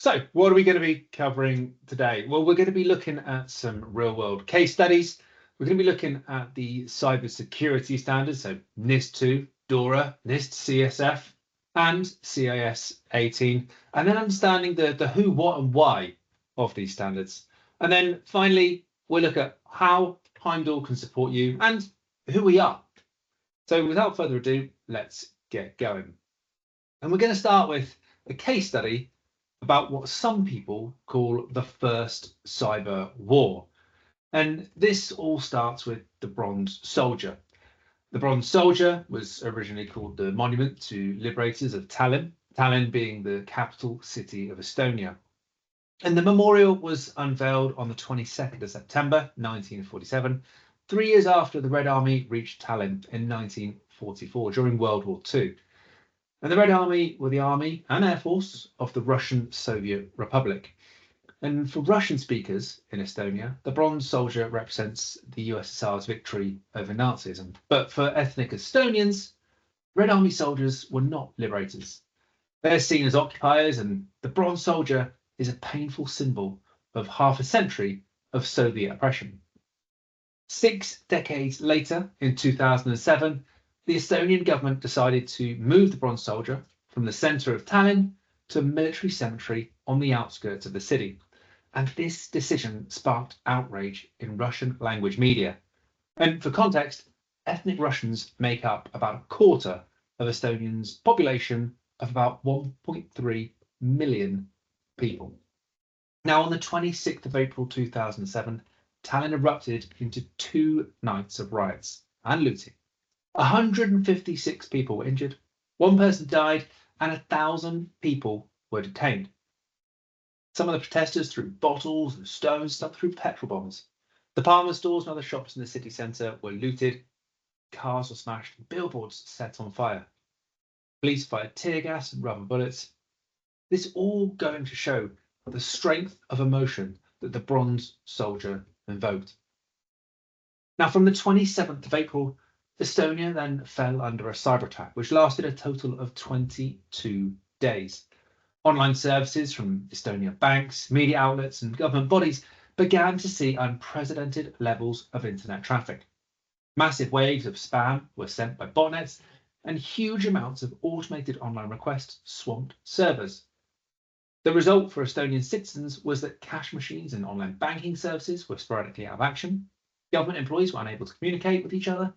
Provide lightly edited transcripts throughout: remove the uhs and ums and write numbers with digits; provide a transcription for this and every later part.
So what are we going to be covering today? Well, we're going to be looking at some real world case studies. We're going to be looking at the cybersecurity standards, so NIST 2, DORA, NIST CSF, and CIS18, and then understanding the who, what, and why of these standards. And then finally, we'll look at how Heimdal can support you and who we are. So without further ado, let's get going. And we're going to start with a case study about what some people call the first cyber war. And this all starts with the Bronze Soldier. The Bronze Soldier was originally called the Monument to Liberators of Tallinn, Tallinn being the capital city of Estonia. And the memorial was unveiled on the 22nd of September 1947, 3 years after the Red Army reached Tallinn in 1944 during World War II. And the Red Army were the army and air force of the Russian Soviet Republic. And for Russian speakers in Estonia, the Bronze Soldier represents the USSR's victory over Nazism. But for ethnic Estonians, Red Army soldiers were not liberators. They're seen as occupiers, and the Bronze Soldier is a painful symbol of half a century of Soviet oppression. 6 decades later, in 2007, the Estonian government decided to move the Bronze Soldier from the centre of Tallinn to a military cemetery on the outskirts of the city. And this decision sparked outrage in Russian language media. And for context, ethnic Russians make up about a quarter of Estonians' population of about 1.3 million people. Now, on the 26th of April 2007, Tallinn erupted into 2 nights of riots and looting. 156 people were injured, 1 person died, and 1,000 people were detained. Some of the protesters threw bottles and stones, some threw petrol bombs. Department stores and other shops in the city centre were looted, cars were smashed, and billboards set on fire. Police fired tear gas and rubber bullets. This all going to show the strength of emotion that the Bronze Soldier invoked. Now, from the 27th of April, Estonia then fell under a cyber attack, which lasted a total of 22 days. Online services from Estonia banks, media outlets, and government bodies began to see unprecedented levels of internet traffic. Massive waves of spam were sent by botnets, and huge amounts of automated online requests swamped servers. The result for Estonian citizens was that cash machines and online banking services were sporadically out of action, government employees were unable to communicate with each other,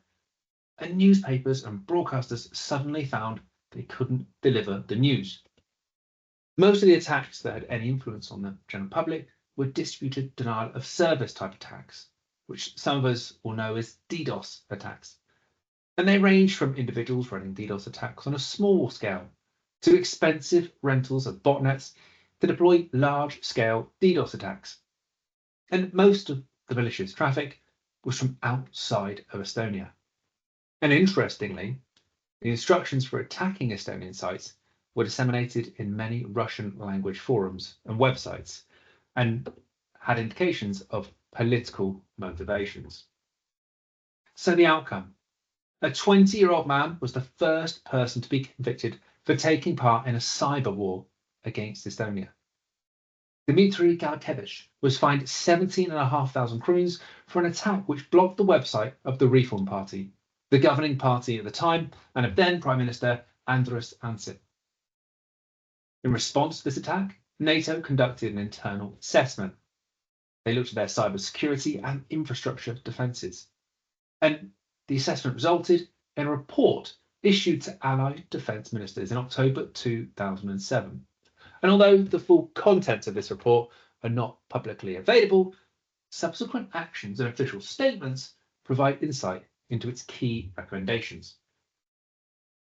and newspapers and broadcasters suddenly found they couldn't deliver the news. Most of the attacks that had any influence on the general public were distributed denial of service type attacks, which some of us will know as DDoS attacks. And they range from individuals running DDoS attacks on a small scale to expensive rentals of botnets to deploy large-scale DDoS attacks. And most of the malicious traffic was from outside of Estonia. And interestingly, the instructions for attacking Estonian sites were disseminated in many Russian language forums and websites and had indications of political motivations. So the outcome: a 20-year-old man was the first person to be convicted for taking part in a cyber war against Estonia. Dmitry Galkevich was fined 17,500 krunes for an attack which blocked the website of the Reform Party, the governing party at the time, and of then Prime Minister Andrus Ansip. In response to this attack, NATO conducted an internal assessment. They looked at their cybersecurity and infrastructure defences. And the assessment resulted in a report issued to Allied defence ministers in October 2007. And although the full contents of this report are not publicly available, subsequent actions and official statements provide insight into its key recommendations.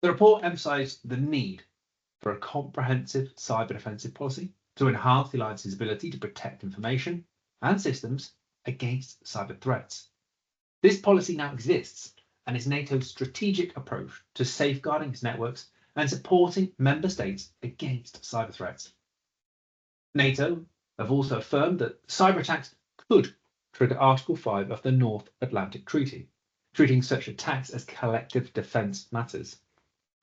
The report emphasised the need for a comprehensive cyber defensive policy to enhance the alliance's ability to protect information and systems against cyber threats. This policy now exists and is NATO's strategic approach to safeguarding its networks and supporting member states against cyber threats. NATO have also affirmed that cyber attacks could trigger Article 5 of the North Atlantic Treaty, treating such attacks as collective defence matters.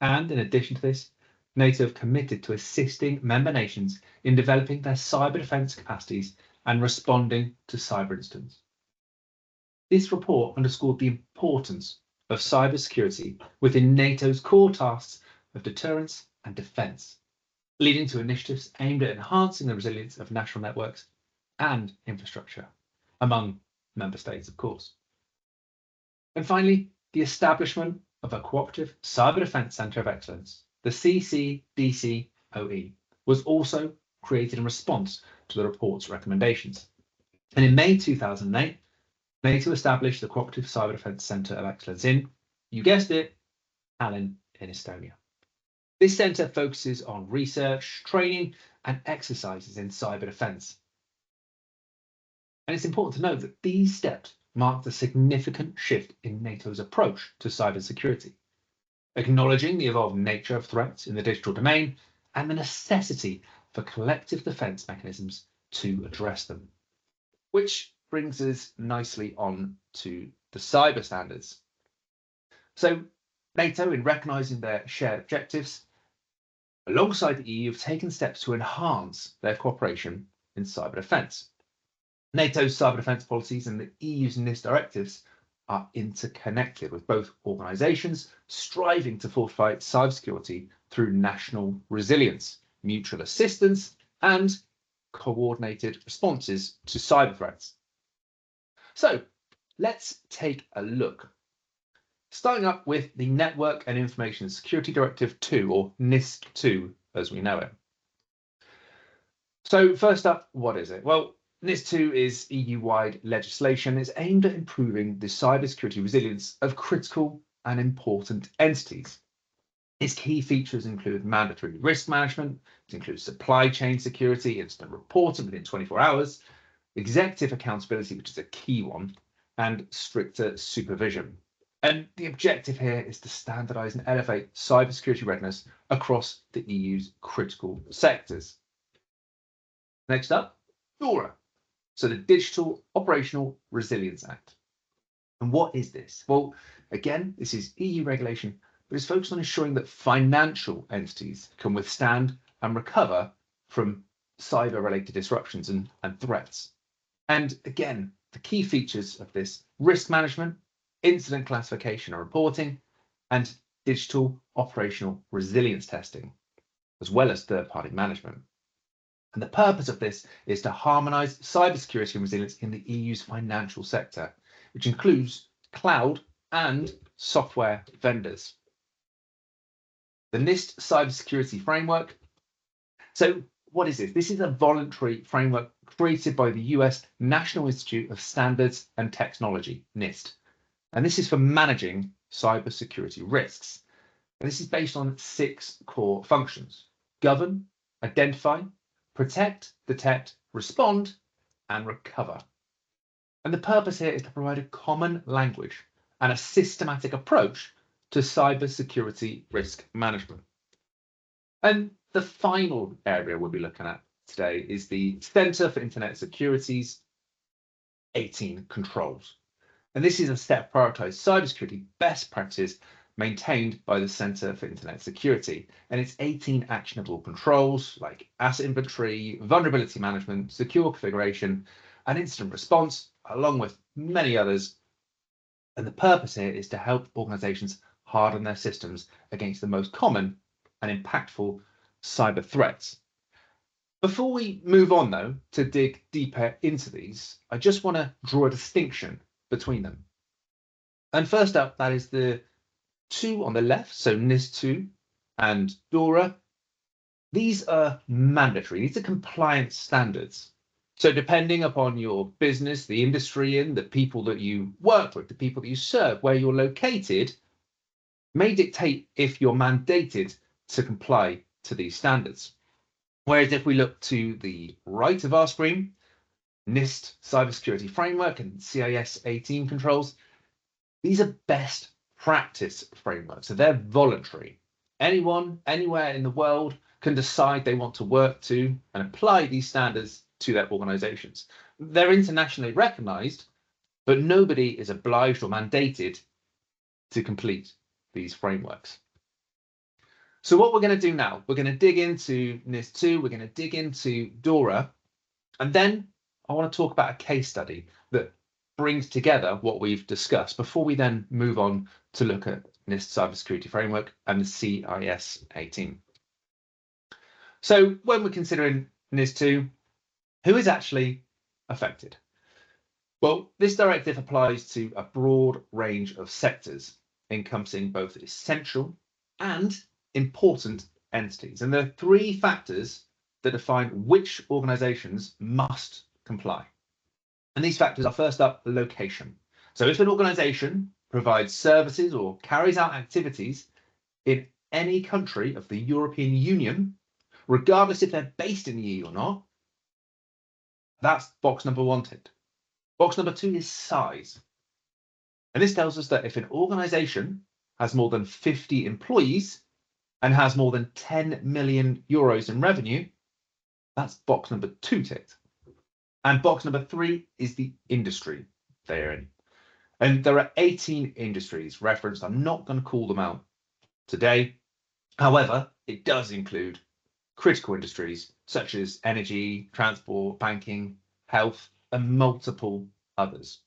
And in addition to this, NATO have committed to assisting member nations in developing their cyber defence capacities and responding to cyber incidents. This report underscored the importance of cybersecurity within NATO's core tasks of deterrence and defence, leading to initiatives aimed at enhancing the resilience of national networks and infrastructure, among member states, of course. And finally, the establishment of a Cooperative Cyber Defence Centre of Excellence, the CCDCOE, was also created in response to the report's recommendations. And in May 2008, NATO established the Cooperative Cyber Defence Centre of Excellence in, you guessed it, Tallinn in Estonia. This centre focuses on research, training, and exercises in cyber defence. And it's important to note that these steps marked a significant shift in NATO's approach to cybersecurity, acknowledging the evolving nature of threats in the digital domain and the necessity for collective defence mechanisms to address them. Which brings us nicely on to the cyber standards. So NATO, in recognising their shared objectives, alongside the EU, have taken steps to enhance their cooperation in cyber defence. NATO's cyber defence policies and the EU's NIST directives are interconnected, with both organisations striving to fortify cybersecurity through national resilience, mutual assistance, and coordinated responses to cyber threats. So let's take a look. Starting up with the Network and Information Security Directive 2, or NIST 2 as we know it. So first up, what is it? Well, NIST 2 is EU-wide legislation. It's aimed at improving the cybersecurity resilience of critical and important entities. Its key features include mandatory risk management, it includes supply chain security, instant reporting within 24 hours, executive accountability, which is a key one, and stricter supervision. And the objective here is to standardise and elevate cybersecurity readiness across the EU's critical sectors. Next up, DORA. So the Digital Operational Resilience Act. And what is this? Well, again, this is EU regulation, but it's focused on ensuring that financial entities can withstand and recover from cyber-related disruptions and threats. And again, the key features of this: risk management, incident classification and reporting, and digital operational resilience testing, as well as third-party management. And the purpose of this is to harmonise cybersecurity and resilience in the EU's financial sector, which includes cloud and software vendors. The NIST Cybersecurity Framework. So what is this? This is a voluntary framework created by the US National Institute of Standards and Technology, NIST. And this is for managing cybersecurity risks. And this is based on 6 core functions: govern, identify, protect, detect, respond, and recover. And the purpose here is to provide a common language and a systematic approach to cybersecurity risk management. And the final area we'll be looking at today is the Centre for Internet Security's 18 controls. And this is a set of prioritised cybersecurity best practices maintained by the Centre for Internet Security, and it's 18 actionable controls like asset inventory, vulnerability management, secure configuration, and incident response, along with many others. And the purpose here is to help organisations harden their systems against the most common and impactful cyber threats. Before we move on, though, to dig deeper into these, I just want to draw a distinction between them. And first up, that is the 2 on the left, so NIST 2 and DORA. These are mandatory, these are compliance standards. So depending upon your business, the industry in, the people that you work with, the people that you serve, where you're located, may dictate if you're mandated to comply to these standards. Whereas if we look to the right of our screen, NIST Cybersecurity Framework and CIS18 controls, these are best practice frameworks, so they're voluntary. Anyone, anywhere in the world can decide they want to work to and apply these standards to their organisations. They're internationally recognised, but nobody is obliged or mandated to complete these frameworks. So what we're going to do now, we're going to dig into NIS2, we're going to dig into DORA, and then I want to talk about a case study that brings together what we've discussed before we then move on to look at NIST Cybersecurity Framework and the CIS18. So when we're considering NIS2, who is actually affected? Well, this directive applies to a broad range of sectors, encompassing both essential and important entities. And there are three factors that define which organisations must comply. And these factors are, first up, location. So if an organisation provides services or carries out activities in any country of the European Union, regardless if they're based in the EU or not, that's box number one ticked. Box number two is size. And this tells us that if an organisation has more than 50 employees and has more than 10 million euros in revenue, that's box number two ticked. And box number three is the industry they're in. And there are 18 industries referenced. I'm not going to call them out today. However, it does include critical industries such as energy, transport, banking, health, and multiple others.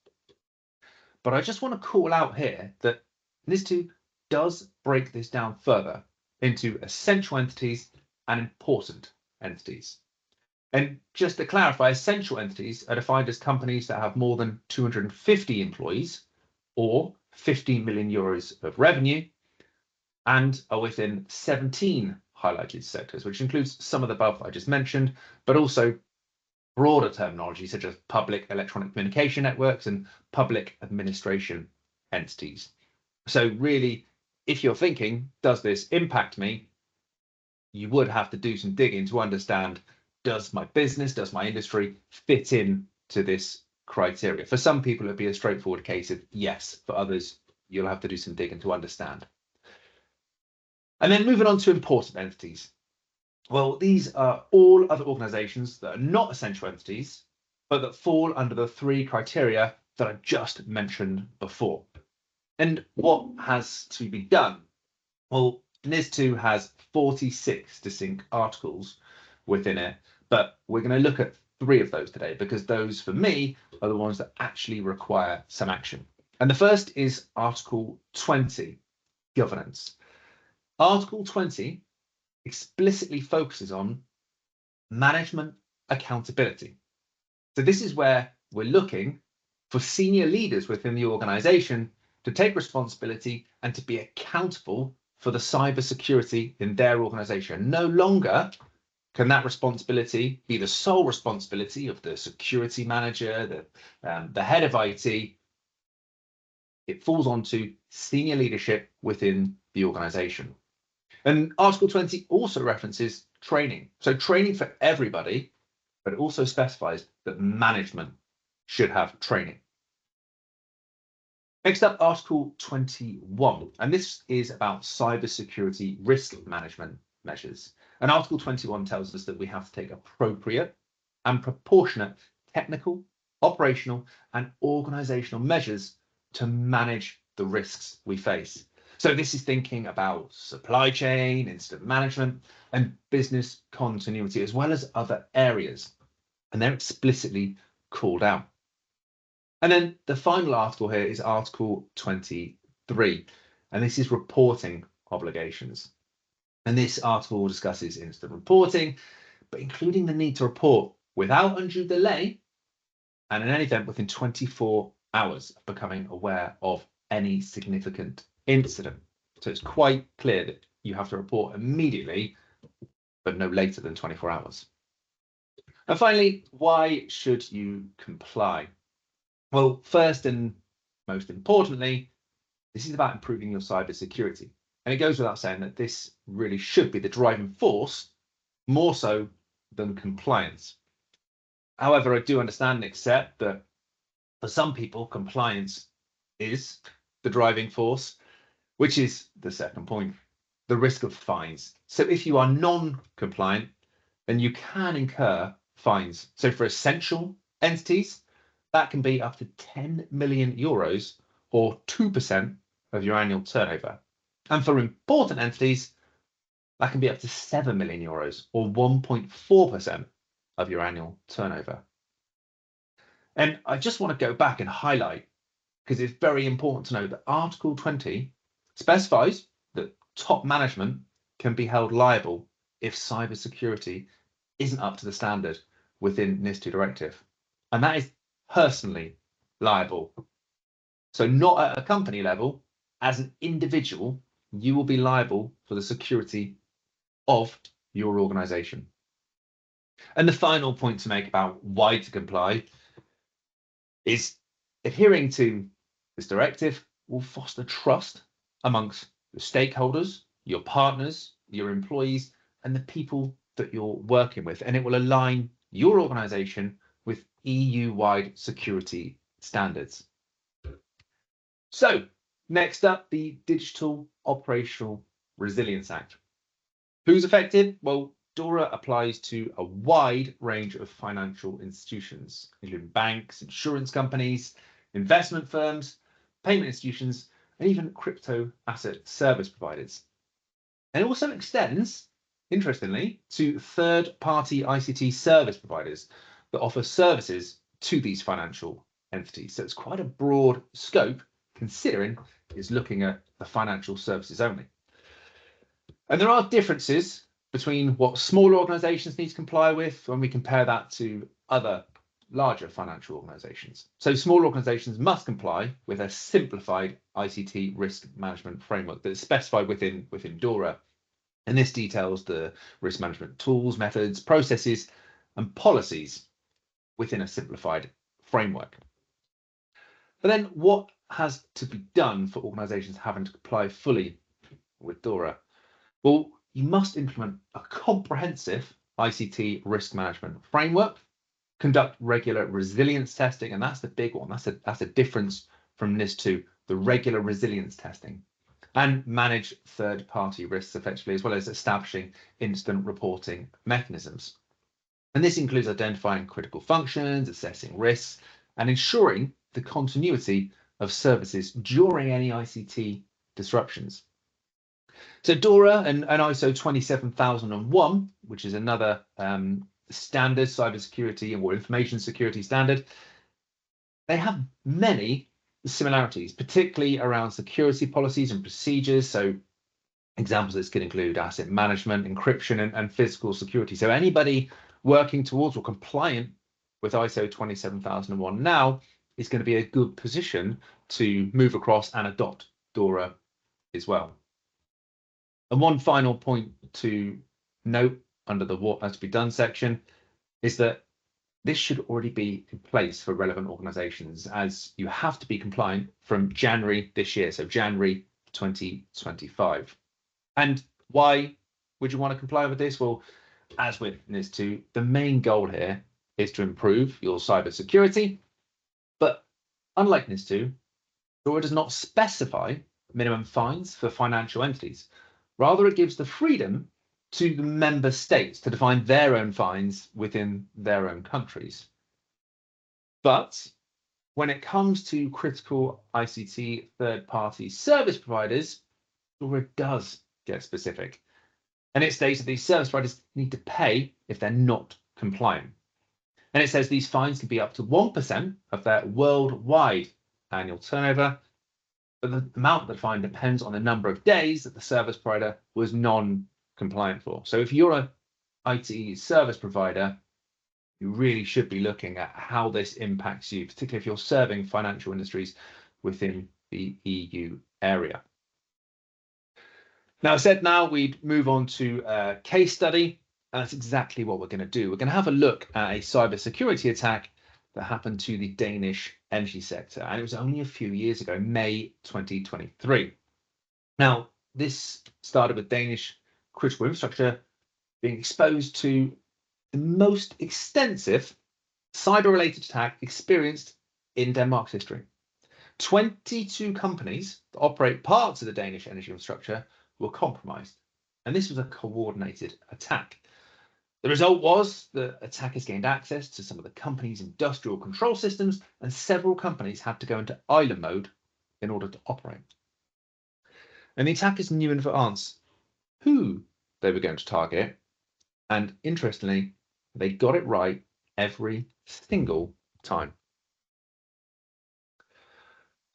But I just want to call out here that NIS2 does break this down further into essential entities and important entities. And just to clarify, essential entities are defined as companies that have more than 250 employees or 15 million euros of revenue and are within 17 highlighted sectors, which includes some of the above I just mentioned, but also broader terminology such as public electronic communication networks and public administration entities. So really, if you're thinking, does this impact me? You would have to do some digging to understand, does my business, does my industry fit in to this criteria? For some people, it'd be a straightforward case of yes. For others, you'll have to do some digging to understand. And then moving on to important entities. Well, these are all other organizations that are not essential entities, but that fall under the three criteria that I just mentioned before. And what has to be done? Well, NIS2 has 46 distinct articles within it, but we're going to look at three of those today because those, for me, are the ones that actually require some action. And the first is Article 20, governance. Article 20 explicitly focuses on management accountability. So this is where we're looking for senior leaders within the organization to take responsibility and to be accountable for the cybersecurity in their organization. No longer can that responsibility be the sole responsibility of the security manager, the head of IT. It falls onto senior leadership within the organization. And Article 20 also references training. So training for everybody, but it also specifies that management should have training. Next up, Article 21, and this is about cybersecurity risk management measures. And Article 21 tells us that we have to take appropriate and proportionate technical, operational, and organizational measures to manage the risks we face. So this is thinking about supply chain, incident management, and business continuity, as well as other areas. And they're explicitly called out. And then the final article here is Article 23, and this is reporting obligations. And this article discusses incident reporting, but including the need to report without undue delay and in any event within 24 hours of becoming aware of any significant incident. So it's quite clear that you have to report immediately, but no later than 24 hours. And finally, why should you comply? Well, first and most importantly, this is about improving your cybersecurity. And it goes without saying that this really should be the driving force, more so than compliance. However, I do understand and accept that for some people, compliance is the driving force, which is the second point, the risk of fines. So if you are non-compliant, then you can incur fines. So for essential entities, that can be up to 10 million euros or 2% of your annual turnover. And for important entities, That can be up to 7 million euros or 1.4% of your annual turnover. And I just want to go back and highlight, because it's very important to know that Article 20 specifies that top management can be held liable if cybersecurity isn't up to the standard within NIS2 directive. And that is personally liable. So not at a company level, as an individual, you will be liable for the security of your organization. And the final point to make about why to comply is adhering to this directive will foster trust amongst the stakeholders, your partners, your employees, and the people that you're working with. And it will align your organization with EU-wide security standards. So next up, the Digital Operational Resilience Act. Who's affected? Well, DORA applies to a wide range of financial institutions, including banks, insurance companies, investment firms, payment institutions, and even crypto asset service providers. And it also extends, interestingly, to third-party ICT service providers that offer services to these financial entities. So it's quite a broad scope, considering it's looking at the financial services only. And there are differences between what smaller organizations need to comply with when we compare that to other larger financial organizations. So small organizations must comply with a simplified ICT risk management framework that's specified within DORA. And this details the risk management tools, methods, processes, and policies within a simplified framework. But then what has to be done for organizations having to comply fully with DORA? Well, you must implement a comprehensive ICT risk management framework, conduct regular resilience testing, and that's the big one. That's a difference from NIS2, the regular resilience testing, and manage third-party risks effectively, as well as establishing incident reporting mechanisms. And this includes identifying critical functions, assessing risks, and ensuring the continuity of services during any ICT disruptions. So DORA and ISO 27001, which is another standard cybersecurity or information security standard, they have many similarities, particularly around security policies and procedures. So examples of this could include asset management, encryption, and physical security. So anybody working towards or compliant with ISO 27001 now is going to be a good position to move across and adopt DORA as well. And one final point to note under the what has to be done section is that this should already be in place for relevant organizations, as you have to be compliant from January this year, so January 2025. And why would you want to comply with this? Well, as with NIS2, the main goal here is to improve your cybersecurity. But unlike NIS2, DORA does not specify minimum fines for financial entities. Rather, it gives the freedom to the member states to define their own fines within their own countries. But when it comes to critical ICT third-party service providers, DORA does get specific. And it states that these service providers need to pay if they're not compliant. And it says these fines can be up to 1% of their worldwide annual turnover, but the amount of the fine depends on the number of days that the service provider was non-compliant for. So if you're an IT service provider, you really should be looking at how this impacts you, particularly if you're serving financial industries within the EU area. Now, I said now we'd move on to a case study, and that's exactly what we're going to do. We're going to have a look at a cybersecurity attack that happened to the Danish energy sector, and it was only a few years ago, May 2023. Now, this started with Danish critical infrastructure being exposed to the most extensive cyber-related attack experienced in Denmark's history. 22 companies that operate parts of the Danish energy infrastructure were compromised, and this was a coordinated attack. The result was that attackers gained access to some of the company's industrial control systems, and several companies had to go into island mode in order to operate. And the attackers knew in advance who they were going to target. And interestingly, they got it right every single time.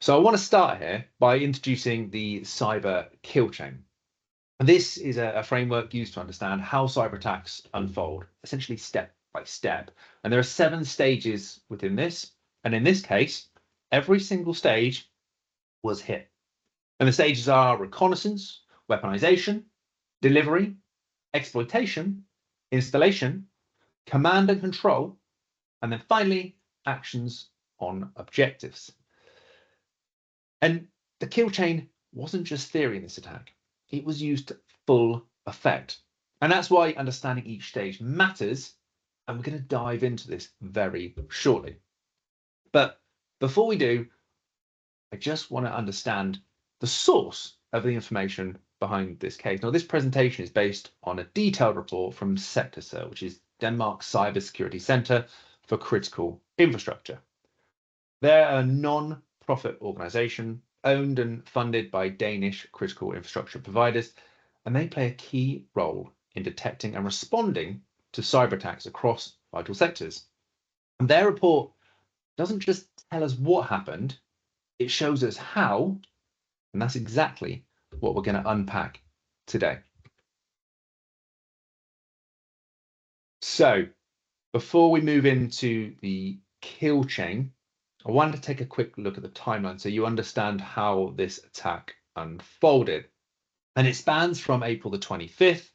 So I want to start here by introducing the cyber kill chain. This is a framework used to understand how cyber attacks unfold, essentially step by step. And there are 7 stages within this. And in this case, every single stage was hit. And the stages are reconnaissance, weaponization, delivery, exploitation, installation, command and control, and then finally, actions on objectives. And the kill chain wasn't just theory in this attack. It was used to full effect. And that's why understanding each stage matters. And we're going to dive into this very shortly. But before we do, I just want to understand the source of the information behind this case. Now, this presentation is based on a detailed report from Sector, which is Denmark's Cybersecurity Centre for Critical Infrastructure. They're a non-profit organisation owned and funded by Danish critical infrastructure providers, and they play a key role in detecting and responding to cyber attacks across vital sectors. And their report doesn't just tell us what happened, it shows us how, and that's exactly what we're going to unpack today. So before we move into the kill chain, I wanted to take a quick look at the timeline so you understand how this attack unfolded. And it spans from April the 25th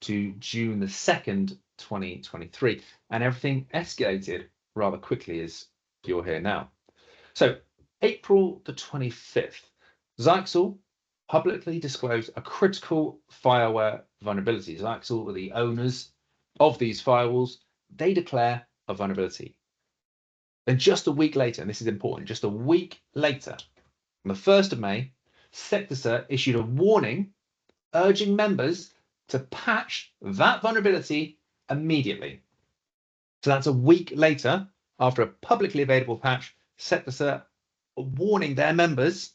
to June the 2nd, 2023. And everything escalated rather quickly, as you'll hear now. So April the 25th, Zyxel publicly disclosed a critical fireware vulnerability. Zyxel were the owners of these firewalls. They declare a vulnerability. And just a week later, and this is important, just a week later, on the 1st of May, Sector issued a warning urging members to patch that vulnerability immediately. So that's a week later, after a publicly available patch, Sector warning their members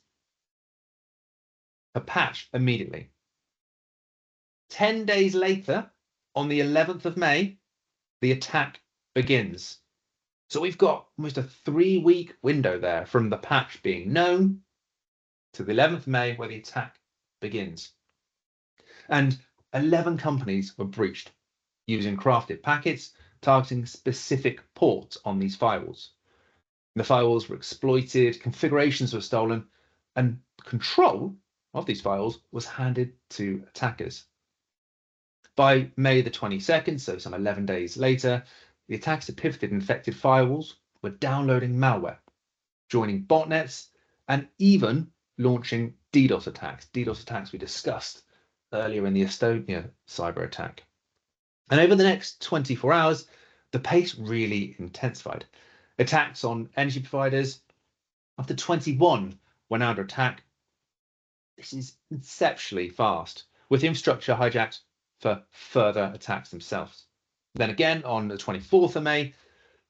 to patch immediately. 10 days later, on the 11th of May, the attack begins. So we've got almost a 3-week window there from the patch being known to the 11th of May where the attack begins. And 11 companies were breached using crafted packets targeting specific ports on these firewalls. The firewalls were exploited, configurations were stolen, and control of these firewalls was handed to attackers. By May the 22nd, so some 11 days later, the attacks had pivoted and infected firewalls were downloading malware, joining botnets, and even launching DDoS attacks. DDoS attacks we discussed earlier in the Estonia cyber attack. And over the next 24 hours, the pace really intensified. Attacks on energy providers, after 21 went under attack. This is exceptionally fast, with infrastructure hijacked for further attacks themselves. Then again, on the 24th of May,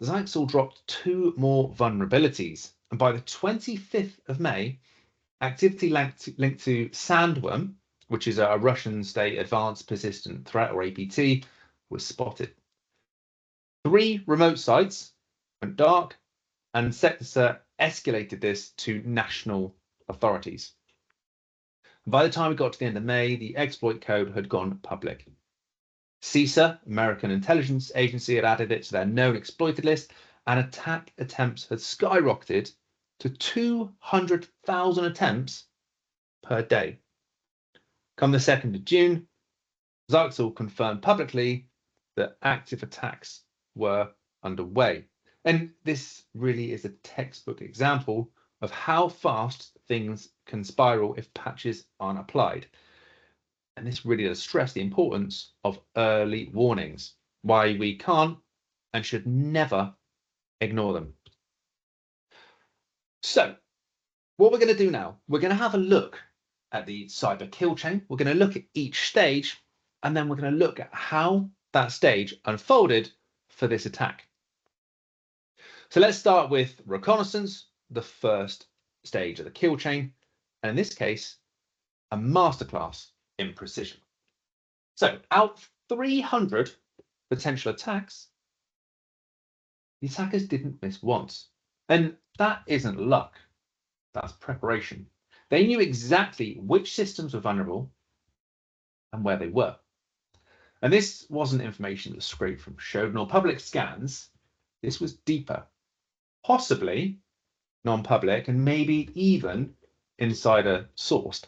Zyxel dropped 2 more vulnerabilities. And by the 25th of May, activity linked to Sandworm, which is a Russian state advanced persistent threat, or APT, was spotted. 3 remote sites went dark, and Sector escalated this to national authorities. By the time we got to the end of May, the exploit code had gone public. CISA, American Intelligence Agency, had added it to their known exploited list, and attack attempts had skyrocketed to 200,000 attempts per day. Come the 2nd of June, Zyxel confirmed publicly that active attacks were underway. And this really is a textbook example of how fast things can spiral if patches aren't applied. And this really does stress the importance of early warnings, why we can't and should never ignore them. So what we're going to do now, we're going to have a look at the cyber kill chain. We're going to look at each stage, and then we're going to look at how that stage unfolded for this attack. So let's start with reconnaissance, the first stage of the kill chain, and in this case, a masterclass in precision. So out of 300 potential attacks, the attackers didn't miss once. And that isn't luck, that's preparation. They knew exactly which systems were vulnerable and where they were. And this wasn't information that was scraped from Shodan or public scans. This was deeper, possibly non-public, and maybe even insider sourced.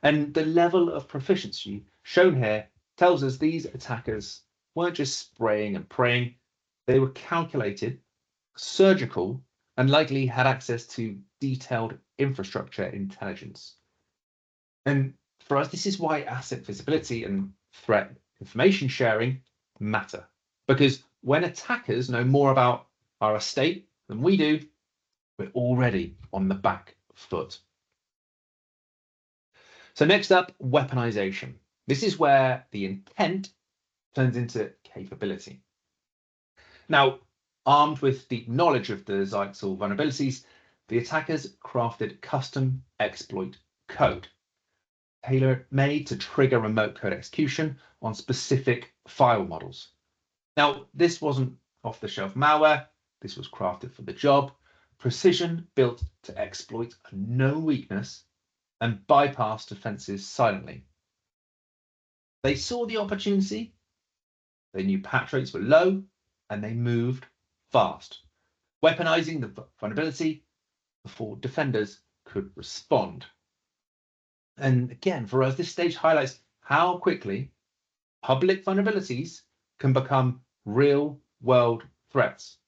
And the level of proficiency shown here tells us these attackers weren't just spraying and praying. They were calculated, surgical, and likely had access to detailed infrastructure intelligence. And for us, this is why asset visibility and threat information sharing matter. Because when attackers know more about our estate than we do, we're already on the back foot. So next up, weaponization. This is where the intent turns into capability. Now, armed with deep knowledge of the Zyxel vulnerabilities, the attackers crafted custom exploit code, tailor-made to trigger remote code execution on specific file models. Now, this wasn't off-the-shelf malware. This was crafted for the job, precision built to exploit a known weakness and bypass defenses silently. They saw the opportunity, they knew patch rates were low, and they moved fast, weaponizing the vulnerability before defenders could respond. And again, for us, this stage highlights how quickly public vulnerabilities can become real-world threats.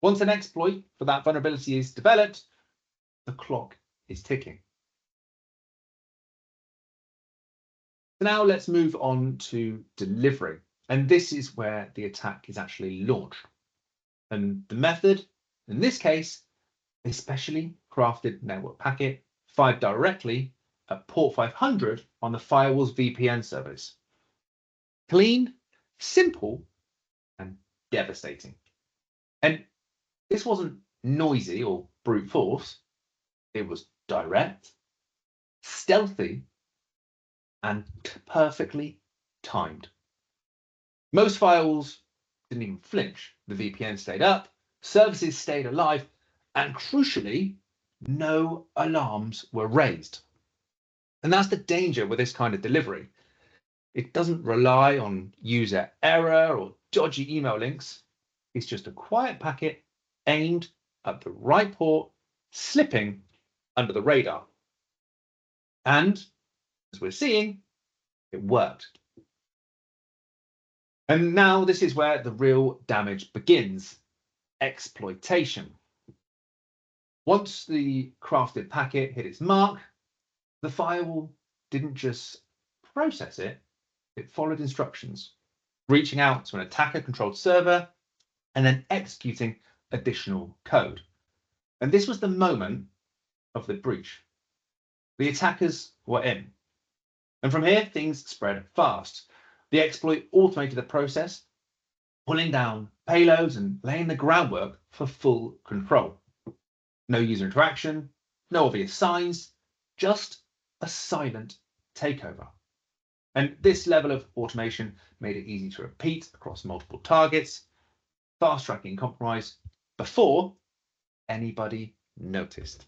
Once an exploit for that vulnerability is developed, the clock is ticking. So now let's move on to delivery. And this is where the attack is actually launched. And the method, in this case, a specially crafted network packet fired directly at port 500 on the firewall's VPN service. Clean, simple, and devastating. And this wasn't noisy or brute force. It was direct, stealthy, and perfectly timed. Most firewalls didn't even flinch. The VPN stayed up, services stayed alive, and crucially, no alarms were raised. And that's the danger with this kind of delivery. It doesn't rely on user error or dodgy email links. It's just a quiet packet aimed at the right port, slipping under the radar. And as we're seeing, it worked. And now this is where the real damage begins: exploitation. Once the crafted packet hit its mark, the firewall didn't just process it, it followed instructions, reaching out to an attacker-controlled server and then executing additional code. And this was the moment of the breach. The attackers were in. And from here, things spread fast. The exploit automated the process, pulling down payloads and laying the groundwork for full control. No user interaction, no obvious signs, just a silent takeover. And this level of automation made it easy to repeat across multiple targets, fast-tracking compromise before anybody noticed.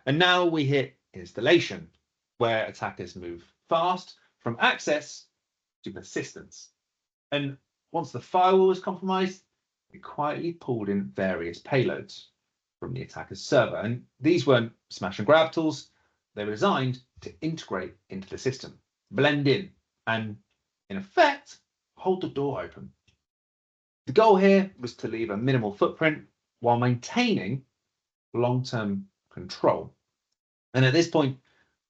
And now we hit installation, where attackers move fast from access to persistence. And once the firewall was compromised, it quietly pulled in various payloads from the attacker's server. And these weren't smash and grab tools. They were designed to integrate into the system, blend in, and in effect, hold the door open. The goal here was to leave a minimal footprint while maintaining long-term control. And at this point,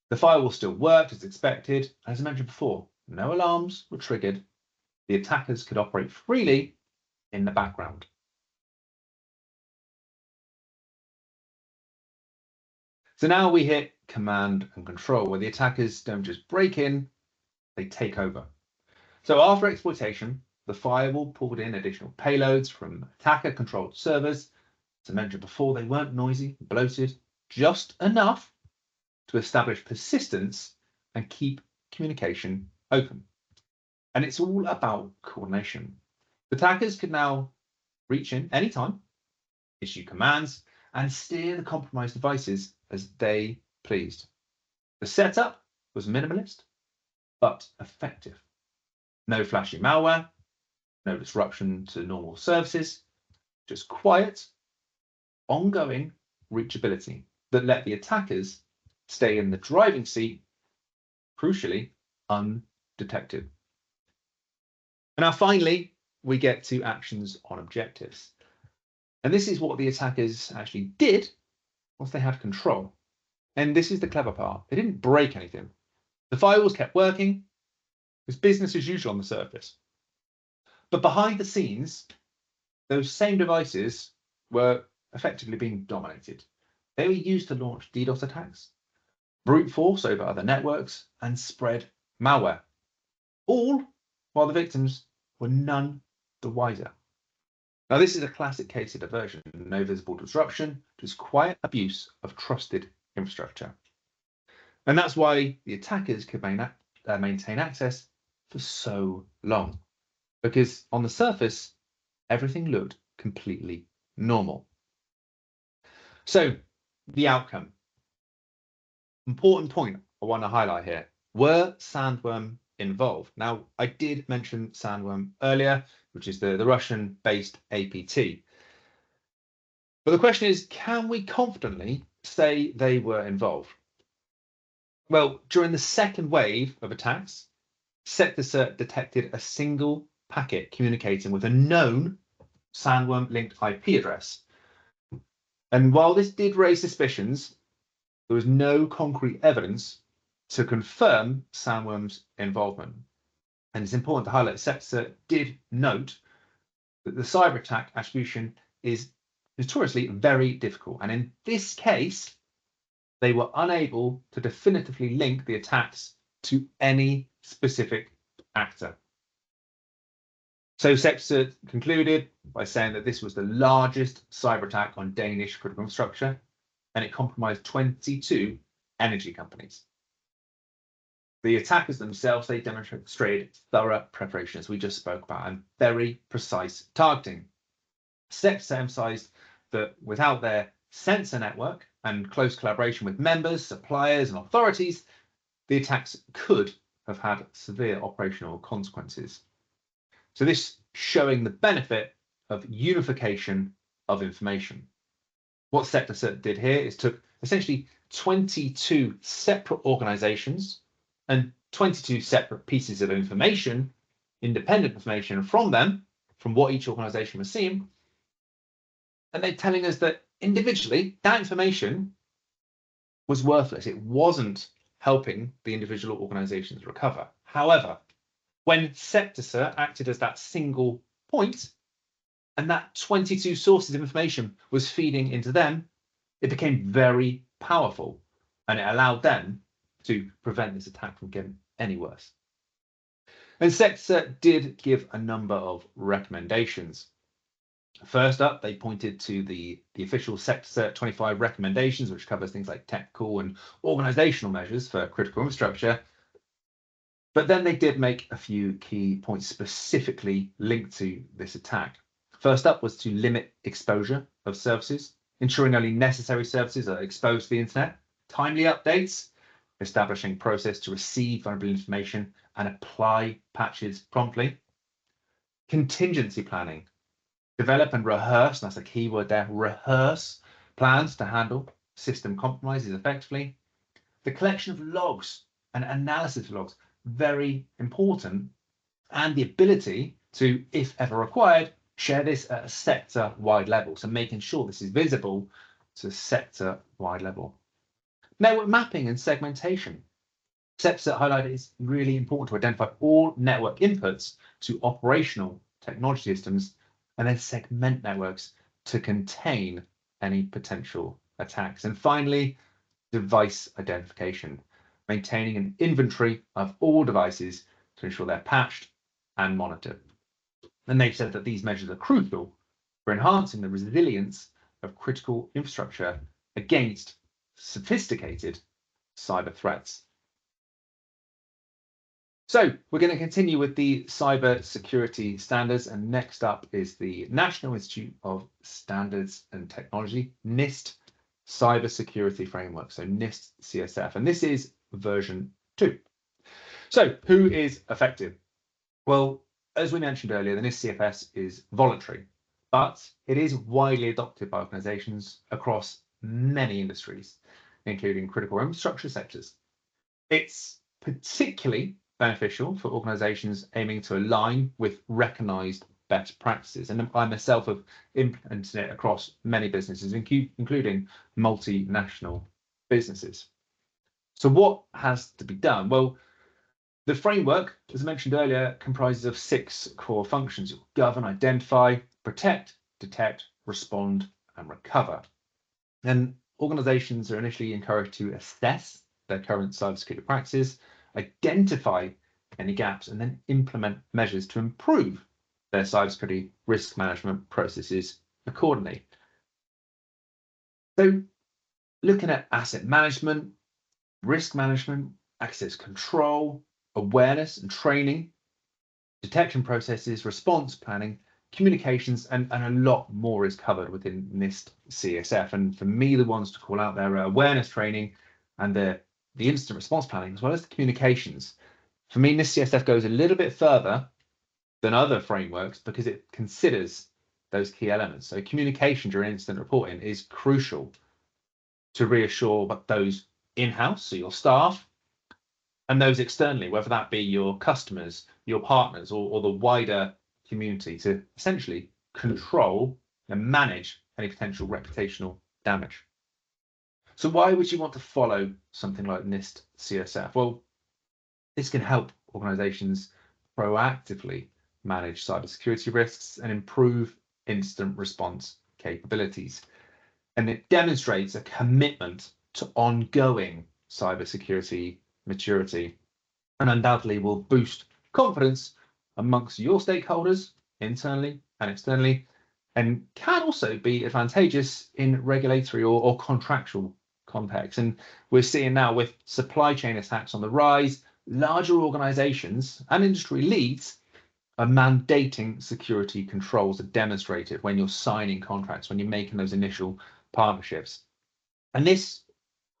the firewall still worked as expected. As I mentioned before, no alarms were triggered. The attackers could operate freely in the background. So now we hit command and control, where the attackers don't just break in, they take over. So after exploitation, the firewall pulled in additional payloads from attacker-controlled servers. As I mentioned before, they weren't noisy, bloated, just enough to establish persistence and keep communication open. And it's all about coordination. The attackers could now reach in anytime, issue commands, and steer the compromised devices as they pleased. The setup was minimalist, but effective. No flashy malware, no disruption to normal services, just quiet, ongoing reachability that let the attackers stay in the driving seat, crucially, undetected. And now finally, we get to actions on objectives. And this is what the attackers actually did once they had control. And this is the clever part. They didn't break anything. The firewalls kept working. It was business as usual on the surface. But behind the scenes, those same devices were effectively being dominated. They were used to launch DDoS attacks, brute force over other networks, and spread malware, all while the victims were none the wiser. Now, this is a classic case of diversion, no visible disruption, just quiet abuse of trusted infrastructure. And that's why the attackers could maintain access for so long, because on the surface, everything looked completely normal. So the outcome. Important point I want to highlight here. Were sandworm involved? Now, I did mention sandworm earlier, which is the Russian-based APT. But the question is, can we confidently say they were involved? Well, during the second wave of attacks, SectorCert detected a single packet communicating with a known sandworm-linked IP address. And while this did raise suspicions, there was no concrete evidence to confirm sandworm's involvement. And it's important to highlight SectorCert did note that the cyber attack attribution is notoriously very difficult. And in this case, they were unable to definitively link the attacks to any specific actor. So SectorCert concluded by saying that this was the largest cyber attack on Danish critical infrastructure, and it compromised 22 energy companies. The attackers themselves, they demonstrated thorough preparation, as we just spoke about, and very precise targeting. SectorCert emphasized that without their sensor network and close collaboration with members, suppliers, and authorities, the attacks could have had severe operational consequences. So this showing the benefit of unification of information. What SectorCert did here is took essentially 22 separate organizations and 22 separate pieces of information, independent information from them, from what each organization was seeing, and they're telling us that individually, that information was worthless. It wasn't helping the individual organizations recover. However, when SectorCert acted as that single point, and that 22 sources of information was feeding into them, it became very powerful, and it allowed them to prevent this attack from getting any worse. And SectorCert did give a number of recommendations. First up, they pointed to the official SectorCert 25 recommendations, which covers things like technical and organizational measures for critical infrastructure. But then they did make a few key points specifically linked to this attack. First up was to limit exposure of services, ensuring only necessary services are exposed to the internet, timely updates, establishing process to receive vulnerable information and apply patches promptly. Contingency planning, develop and rehearse, and that's a key word there, rehearse plans to handle system compromises effectively. The collection of logs and analysis of logs, very important, and the ability to, if ever required, share this at a sector-wide level. So making sure this is visible to a sector-wide level. Network mapping and segmentation. SectorCert highlighted it's really important to identify all network inputs to operational technology systems and then segment networks to contain any potential attacks. And finally, device identification, maintaining an inventory of all devices to ensure they're patched and monitored. And they've said that these measures are crucial for enhancing the resilience of critical infrastructure against sophisticated cyber threats. So we're going to continue with the cybersecurity standards, and next up is the National Institute of Standards and Technology, NIST Cybersecurity Framework, so NIST CSF, and this is version 2. So who is affected? Well, as we mentioned earlier, the NIST CFS is voluntary, but it is widely adopted by organizations across many industries, including critical infrastructure sectors. It's particularly beneficial for organizations aiming to align with recognized best practices. And I myself have implemented it across many businesses, including multinational businesses. So what has to be done? Well, the framework, as I mentioned earlier, comprises of 6 core functions: govern, identify, protect, detect, respond, and recover. And organizations are initially encouraged to assess their current cybersecurity practices, identify any gaps, and then implement measures to improve their cybersecurity risk management processes accordingly. So looking at asset management, risk management, access control, awareness and training, detection processes, response planning, communications, and a lot more is covered within NIST CSF. And for me, the ones to call out there are awareness training and the incident response planning, as well as the communications. For me, NIST CSF goes a little bit further than other frameworks because it considers those key elements. So communication during incident reporting is crucial to reassure those in-house, so your staff, and those externally, whether that be your customers, your partners, or the wider community, to essentially control and manage any potential reputational damage. So why would you want to follow something like NIST CSF? Well, this can help organizations proactively manage cybersecurity risks and improve incident response capabilities. And it demonstrates a commitment to ongoing cybersecurity maturity, and undoubtedly will boost confidence amongst your stakeholders internally and externally, and can also be advantageous in regulatory or contractual contexts. And we're seeing now, with supply chain attacks on the rise, larger organizations and industry leads are mandating security controls are demonstrated when you're signing contracts, when you're making those initial partnerships. And this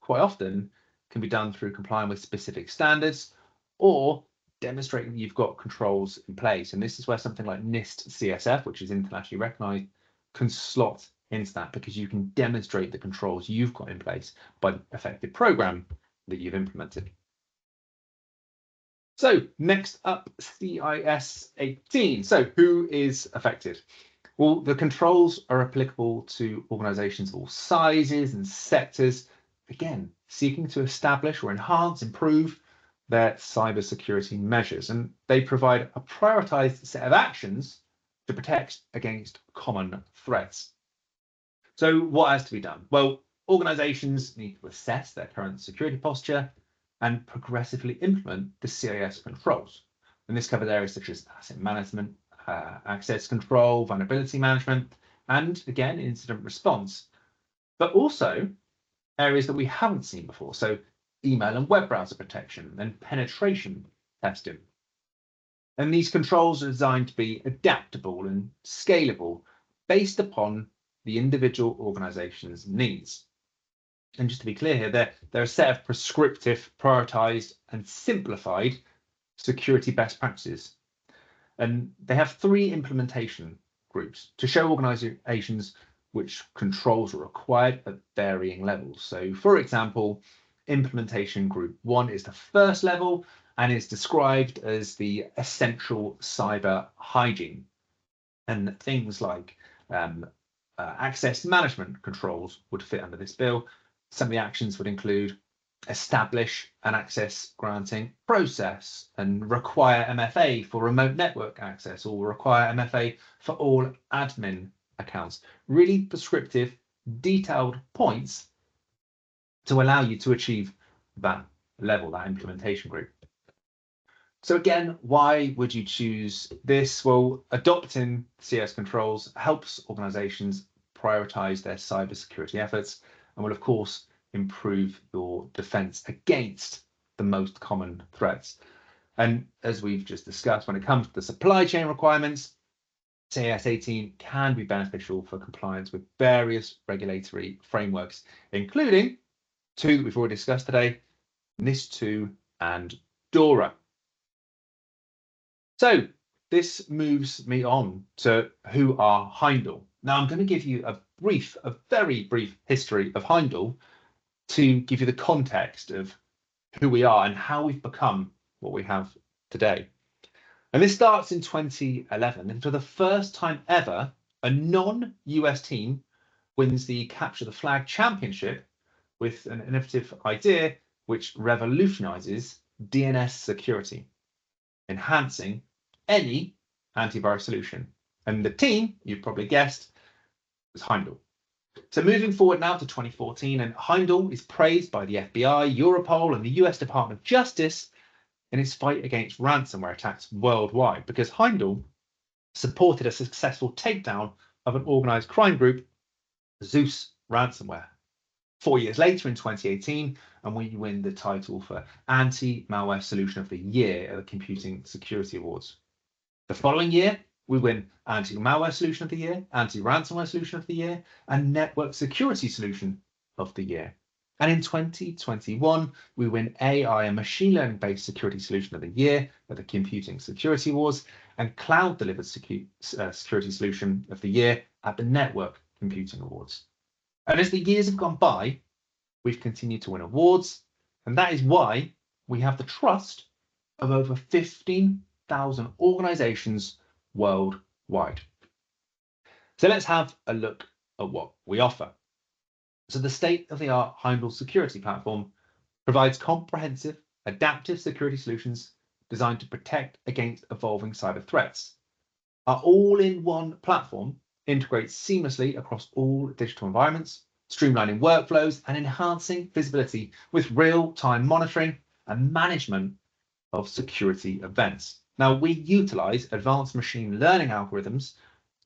quite often can be done through complying with specific standards or demonstrating that you've got controls in place. And this is where something like NIST CSF, which is internationally recognized, can slot into that, because you can demonstrate the controls you've got in place by the effective program that you've implemented. So next up, CIS18. So who is affected? Well, the controls are applicable to organizations of all sizes and sectors, again, seeking to establish or enhance, improve their cybersecurity measures. And they provide a prioritized set of actions to protect against common threats. So what has to be done? Well, organizations need to assess their current security posture and progressively implement the CIS controls. And this covers areas such as asset management, access control, vulnerability management, and again, incident response, but also areas that we haven't seen before. So email and web browser protection and penetration testing. And these controls are designed to be adaptable and scalable based upon the individual organization's needs. And just to be clear here, they're a set of prescriptive, prioritized, and simplified security best practices. And they have 3 implementation groups to show organizations which controls are required at varying levels. So for example, implementation group 1 is the first level and is described as the essential cyber hygiene. And things like access management controls would fit under this bill. Some of the actions would include establish an access granting process and require MFA for remote network access, or require MFA for all admin accounts. Really prescriptive, detailed points to allow you to achieve that level, that implementation group. So again, why would you choose this? Well, adopting CS controls helps organizations prioritize their cybersecurity efforts and will, of course, improve your defense against the most common threats. And as we've just discussed, when it comes to the supply chain requirements, CIS18 can be beneficial for compliance with various regulatory frameworks, including two that we've already discussed today, NIS2 and DORA. So this moves me on to who are Heimdal. Now I'm going to give you a very brief history of Heimdal to give you the context of who we are and how we've become what we have today. And this starts in 2011, and for the first time ever, a non-US team wins the Capture the Flag Championship with an innovative idea which revolutionizes DNS security, enhancing any antivirus solution. And the team, you've probably guessed, was Heimdal. So moving forward now to 2014, and Heimdal is praised by the FBI, Europol, and the US Department of Justice in its fight against ransomware attacks worldwide, because Heimdal supported a successful takedown of an organized crime group, Zeus Ransomware. 4 years later in 2018, and we win the title for Anti-Malware Solution of the Year at the Computing Security Awards. The following year, we win Anti-Malware Solution of the Year, Anti-Ransomware Solution of the Year, and Network Security Solution of the Year. And in 2021, we win AI and Machine Learning-based Security Solution of the Year at the Computing Security Awards, and Cloud Delivered Security Solution of the Year at the Network Computing Awards. And as the years have gone by, we've continued to win awards, and that is why we have the trust of over 15,000 organizations worldwide. So let's have a look at what we offer. So the state-of-the-art Heimdal security platform provides comprehensive, adaptive security solutions designed to protect against evolving cyber threats. Our all-in-one platform integrates seamlessly across all digital environments, streamlining workflows and enhancing visibility with real-time monitoring and management of security events. Now, we utilize advanced machine learning algorithms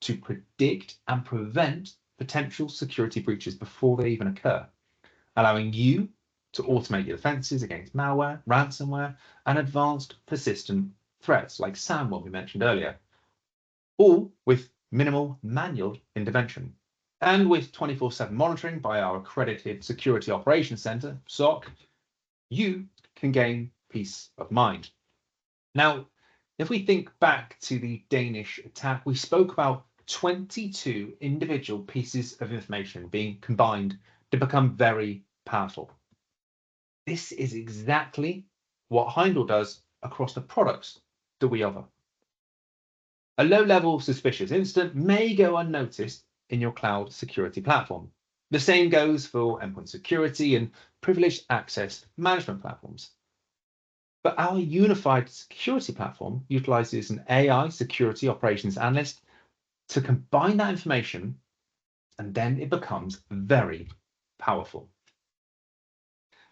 to predict and prevent potential security breaches before they even occur, allowing you to automate your defenses against malware, ransomware, and advanced persistent threats like SAM, what we mentioned earlier, all with minimal manual intervention. And with 24/7 monitoring by our accredited Security Operations Center, SOC, you can gain peace of mind. Now, if we think back to the Danish attack, we spoke about 22 individual pieces of information being combined to become very powerful. This is exactly what Heimdal does across the products that we offer. A low-level suspicious incident may go unnoticed in your cloud security platform. The same goes for endpoint security and privileged access management platforms. But our unified security platform utilizes an AI security operations analyst to combine that information, and then it becomes very powerful.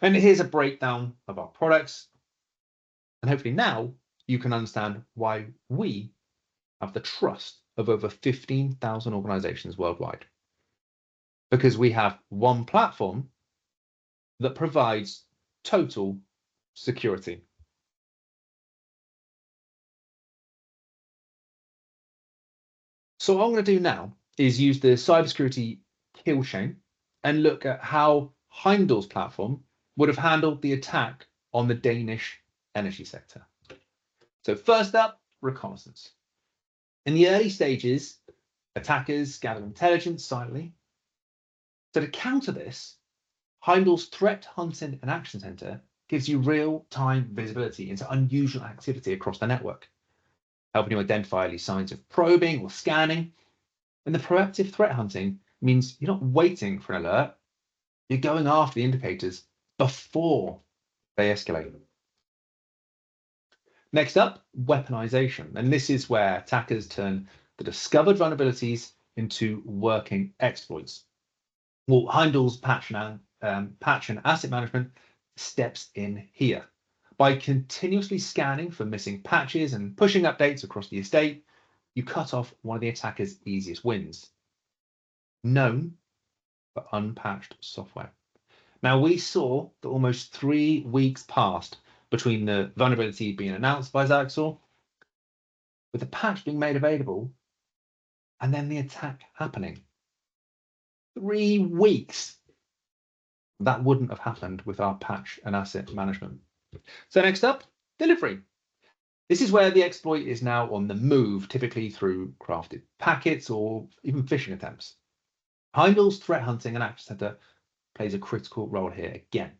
And here's a breakdown of our products. And hopefully now you can understand why we have the trust of over 15,000 organizations worldwide. Because we have one platform that provides total security. So what I'm going to do now is use the cybersecurity kill chain and look at how Heimdal's platform would have handled the attack on the Danish energy sector. So first up, reconnaissance. In the early stages, attackers gather intelligence silently. So to counter this, Heimdal's Threat Hunting and Action Center gives you real-time visibility into unusual activity across the network, helping you identify early signs of probing or scanning. And the proactive threat hunting means you're not waiting for an alert, you're going after the indicators before they escalate. Next up, weaponization. And this is where attackers turn the discovered vulnerabilities into working exploits. Well, Heimdal's patch and asset management steps in here. By continuously scanning for missing patches and pushing updates across the estate, you cut off one of the attacker's easiest wins. Known for unpatched software. Now, we saw that almost 3 weeks passed between the vulnerability being announced by Zaxor, with the patch being made available, and then the attack happening. 3 weeks. That wouldn't have happened with our patch and asset management. So next up, delivery. This is where the exploit is now on the move, typically through crafted packets or even phishing attempts. Heimdal's threat hunting and action center plays a critical role here again,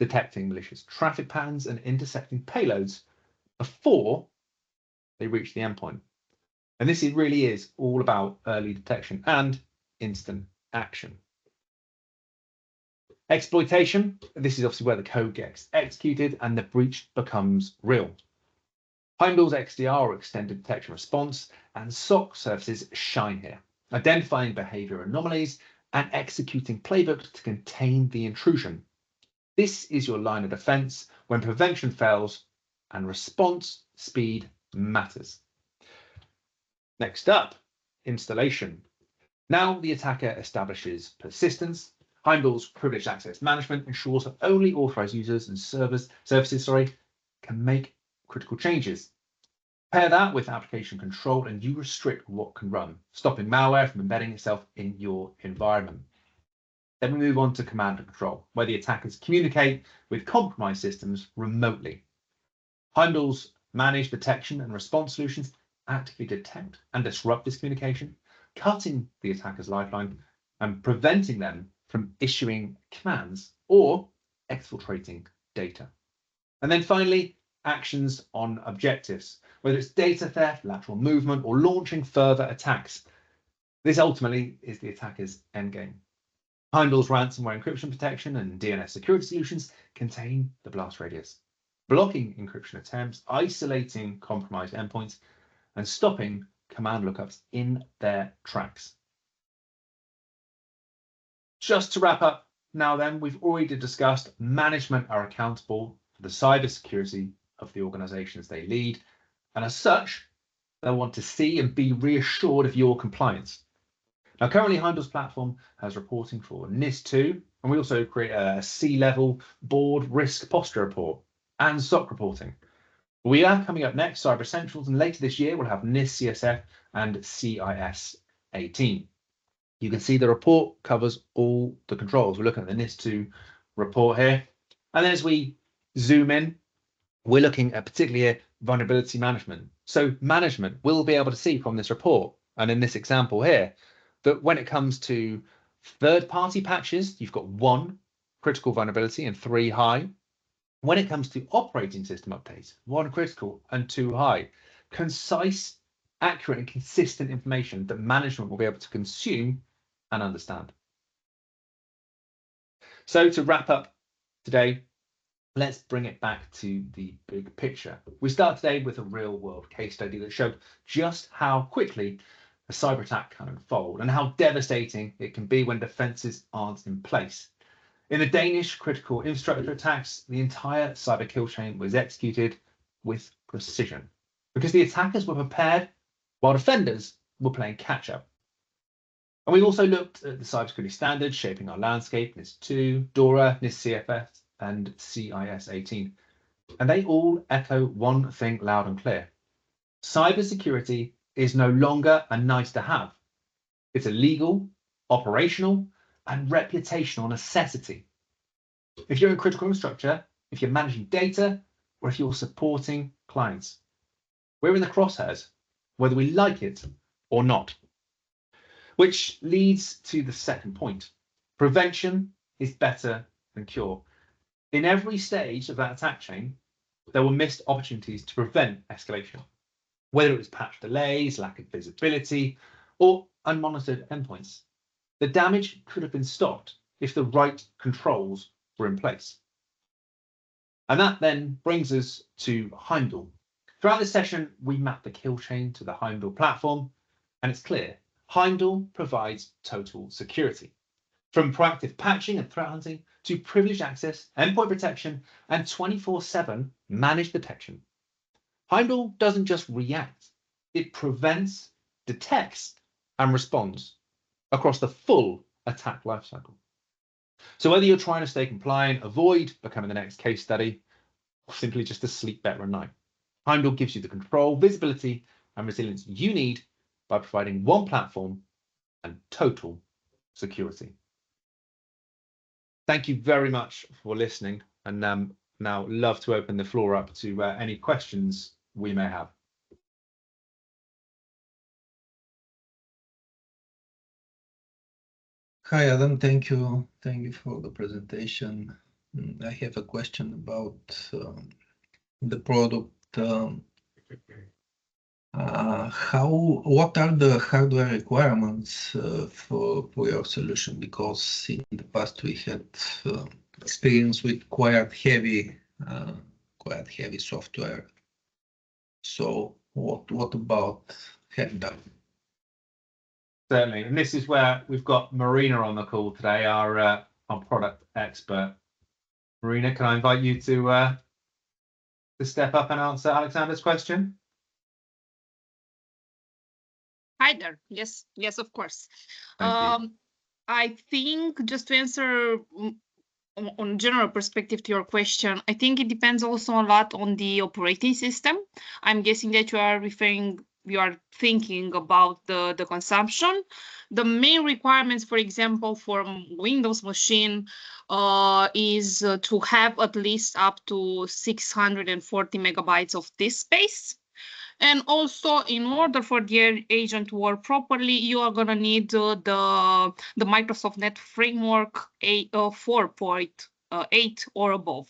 detecting malicious traffic patterns and intercepting payloads before they reach the endpoint. And this really is all about early detection and instant action. Exploitation, this is obviously where the code gets executed and the breach becomes real. Heimdal's XDR, or extended detection response, and SOC services shine here, identifying behavior anomalies and executing playbooks to contain the intrusion. This is your line of defense when prevention fails and response speed matters. Next up, installation. Now the attacker establishes persistence. Heimdal's privileged access management ensures that only authorized users and services can make critical changes. Pair that with application control and you restrict what can run, stopping malware from embedding itself in your environment. Then we move on to command and control, where the attackers communicate with compromised systems remotely. Heimdal's managed detection and response solutions actively detect and disrupt this communication, cutting the attacker's lifeline and preventing them from issuing commands or exfiltrating data. And then finally, actions on objectives, whether it's data theft, lateral movement, or launching further attacks. This ultimately is the attacker's endgame. Heimdal's ransomware encryption protection and DNS security solutions contain the blast radius, blocking encryption attempts, isolating compromised endpoints, and stopping command lookups in their tracks. Just to wrap up now then, we've already discussed management are accountable for the cybersecurity of the organizations they lead, and as such, they'll want to see and be reassured of your compliance. Now, currently Heimdal's platform has reporting for NIST 2, and we also create a C-level board risk posture report and SOC reporting. We are coming up next, Cyber Essentials, and later this year we'll have NIST CSF and CIS18. You can see the report covers all the controls. We're looking at the NIST 2 report here. And then as we zoom in, we're looking at particularly vulnerability management. So management will be able to see from this report, and in this example here, that when it comes to third-party patches, you've got 1 critical vulnerability and 3 high. When it comes to operating system updates, 1 critical and 2 high. Concise, accurate, and consistent information that management will be able to consume and understand. So to wrap up today, let's bring it back to the big picture. We start today with a real-world case study that showed just how quickly a cyber attack can unfold and how devastating it can be when defenses aren't in place. In the Danish critical infrastructure attacks, the entire cyber kill chain was executed with precision because the attackers were prepared while defenders were playing catch-up. And we also looked at the cybersecurity standards shaping our landscape, NIST 2, DORA, NIST CFS, and CIS18. And they all echo one thing loud and clear. Cybersecurity is no longer a nice to have. It's a legal, operational, and reputational necessity. If you're in critical infrastructure, if you're managing data, or if you're supporting clients, we're in the crosshairs, whether we like it or not. Which leads to the second point. Prevention is better than cure. In every stage of that attack chain, there were missed opportunities to prevent escalation, whether it was patch delays, lack of visibility, or unmonitored endpoints. The damage could have been stopped if the right controls were in place. And that then brings us to Heimdal. Throughout this session, we map the kill chain to the Heimdal platform, and it's clear Heimdal provides total security. From proactive patching and threat hunting to privileged access, endpoint protection, and 24/7 managed detection. Heimdal doesn't just react, it prevents, detects, and responds across the full attack lifecycle. So whether you're trying to stay compliant, avoid becoming the next case study, or simply just to sleep better at night. Heimdal gives you the control, visibility, and resilience you need by providing one platform and total security. Thank you very much for listening, and now love to open the floor up to any questions we may have. Hi, Adam. Thank you. Thank you for the presentation. I have a question about the product. What are the hardware requirements for your solution? Because in the past we had experience with quite heavy software. So what about Heimdal? Certainly, and this is where we've got Marina on the call today, our product expert. Marina, can I invite you to step up and answer Alexander's question? Hi there. Yes, of course. Thank you. I think just to answer on general perspective to your question, I think it depends also a lot on the operating system. I'm guessing that you are thinking about the consumption. The main requirements, for example, for Windows machine is to have at least up to 640 megabytes of disk space. And also, in order for the agent to work properly, you are going to need the Microsoft Net Framework 4.8 or above.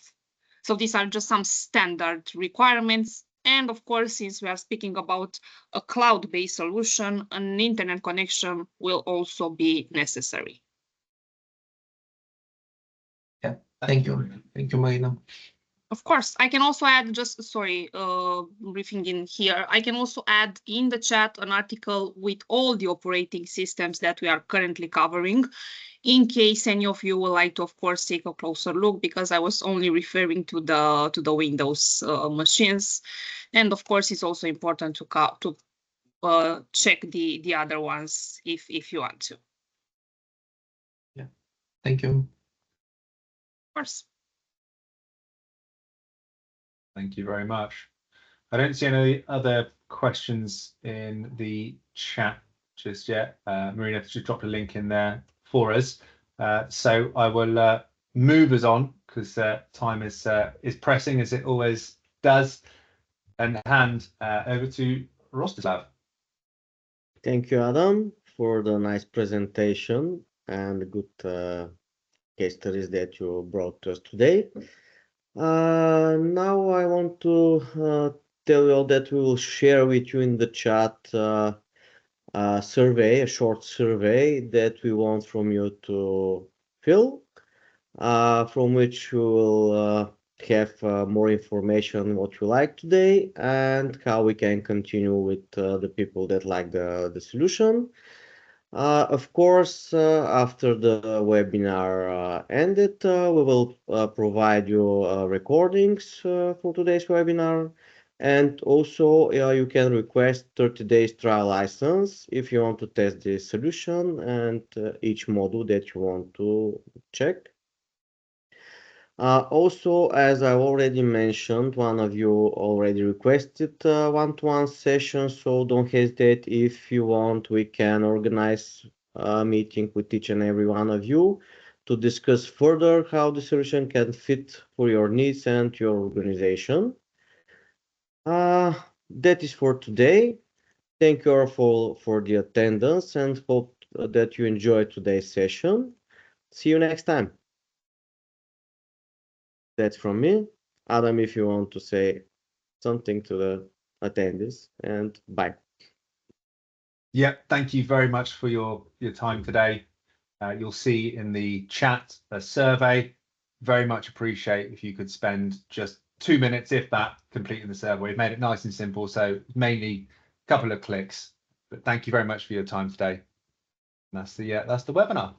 So these are just some standard requirements. And of course, since we are speaking about a cloud-based solution, an internet connection will also be necessary. Yeah, thank you. Thank you, Marina. Of course, I can also add, briefing in here, I can also add in the chat an article with all the operating systems that we are currently covering, in case any of you would like to, of course, take a closer look, because I was only referring to the Windows machines. And of course, it's also important to check the other ones if you want to. Yeah, thank you. Of course. Thank you very much. I don't see any other questions in the chat just yet. Marina should drop a link in there for us. So I will move us on, because time is pressing, as it always does, and hand over to Rostislav. Thank you, Adam, for the nice presentation and the good case studies that you brought to us today. Now I want to tell you all that we will share with you in the chat a short survey that we want from you to fill, from which you will have more information what you like today and how we can continue with the people that like the solution. Of course, after the webinar ended, we will provide you recordings for today's webinar, and also you can request 30 days trial license if you want to test the solution and each module that you want to check. Also, as I already mentioned, one of you already requested one-to-one session, so don't hesitate. If you want, we can organize a meeting with each and every one of you to discuss further how the solution can fit for your needs and your organization. That is for today. Thank you all for the attendance and hope that you enjoyed today's session. See you next time. That's from me. Adam, if you want to say something to the attendees, and bye. Yeah, thank you very much for your time today. You'll see in the chat a survey. Very much appreciate if you could spend just 2 minutes, if that, completing the survey. We've made it nice and simple, so mainly a couple of clicks. But thank you very much for your time today. And that's the webinar.